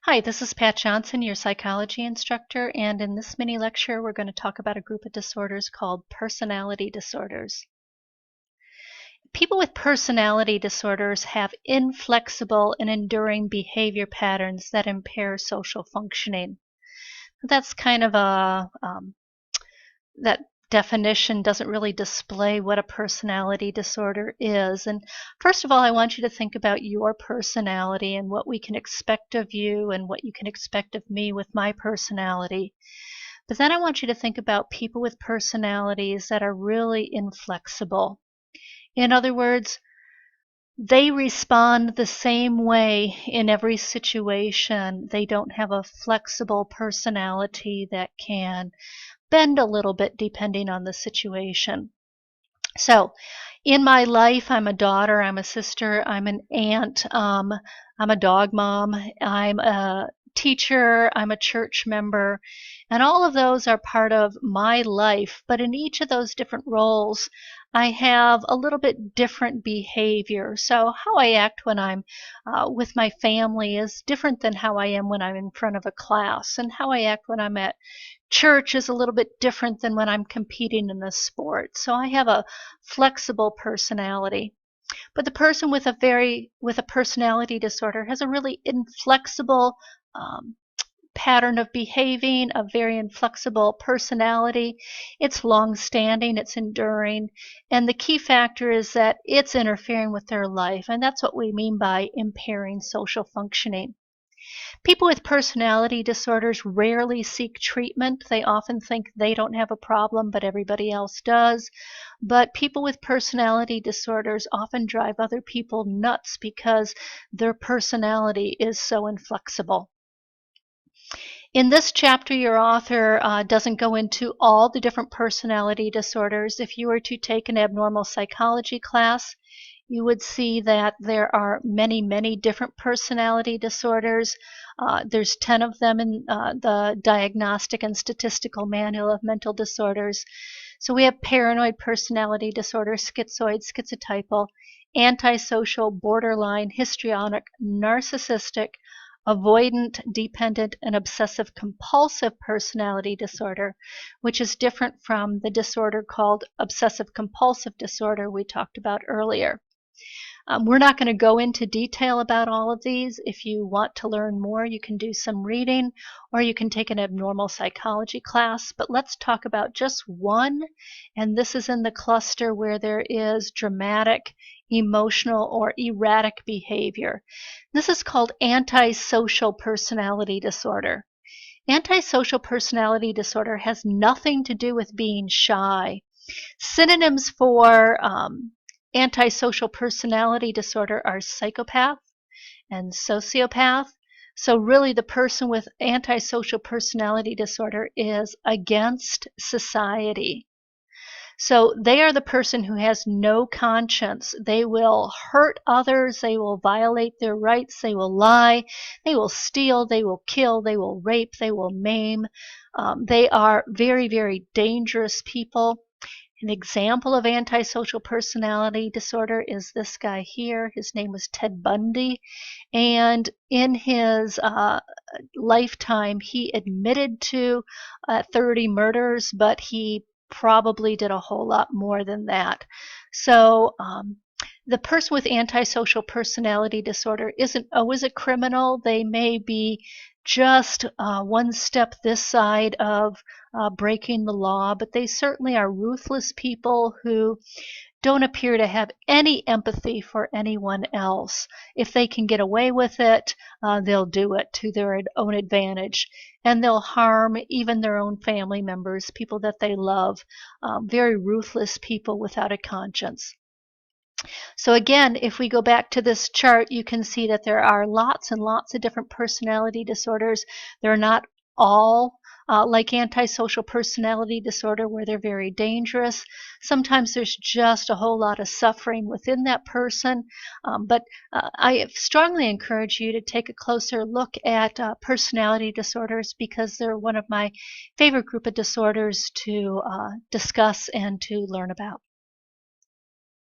Hi, this is Pat Johnson, your psychology instructor, and in this mini lecture we're going to talk about a group of disorders called personality disorders. People with personality disorders have inflexible and enduring behavior patterns that impair social functioning. That's kind of that definition doesn't really display what a personality disorder is. And first of all, I want you to think about your personality and what we can expect of you and what you can expect of me with my personality. But then I want you to think about people with personalities that are really inflexible. In other words, they respond the same way in every situation. They don't have a flexible personality that can bend a little bit depending on the situation. So in my life, I'm a daughter, I'm a sister, I'm an aunt, I'm a dog mom, I'm a teacher, I'm a church member, and all of those are part of my life. But in each of those different roles, I have a little bit different behavior. So how I act when I'm with my family is different than how I am when I'm in front of a class, and how I act when I'm at church is a little bit different than when I'm competing in a sport. So I have a flexible personality. But the person with a personality disorder has a really inflexible pattern of behaving, a very inflexible personality. It's long-standing, it's enduring, and the key factor is that it's interfering with their life, and that's what we mean by impairing social functioning. People with personality disorders rarely seek treatment. They often think they don't have a problem, but everybody else does. But people with personality disorders often drive other people nuts because their personality is so inflexible. In this chapter, your author doesn't go into all the different personality disorders. If you were to take an abnormal psychology class, you would see that there are many, many different personality disorders. There's 10 of them in the Diagnostic and Statistical Manual of Mental Disorders. So we have paranoid personality disorder, schizoid, schizotypal, antisocial, borderline, histrionic, narcissistic, avoidant, dependent, and obsessive compulsive personality disorder, which is different from the disorder called obsessive compulsive disorder we talked about earlier. We're not going to go into detail about all of these. If you want to learn more, you can do some reading or you can take an abnormal psychology class. But let's talk about just one, and this is in the cluster where there is dramatic, emotional, or erratic behavior. This is called antisocial personality disorder. Antisocial personality disorder has nothing to do with being shy. Synonyms for antisocial personality disorder are psychopath and sociopath. So really the person with antisocial personality disorder is against society. So they are the person who has no conscience. They will hurt others, they will violate their rights, they will lie, they will steal, they will kill, they will rape, they will maim. They are very, very dangerous people. An example of antisocial personality disorder is this guy here. His name was Ted Bundy, and in his lifetime he admitted to 30 murders, but he probably did a whole lot more than that. So the person with antisocial personality disorder isn't always a criminal. They may be just one step this side of breaking the law, but they certainly are ruthless people who don't appear to have any empathy for anyone else. If they can get away with it, they'll do it to their own advantage, and they'll harm even their own family members, people that they love. Very ruthless people without a conscience. So again, if we go back to this chart, you can see that there are lots and lots of different personality disorders. They're not all like antisocial personality disorder where they're very dangerous. Sometimes there's just a whole lot of suffering within that person. But I strongly encourage you to take a closer look at personality disorders because they're one of my favorite group of disorders to discuss and to learn about.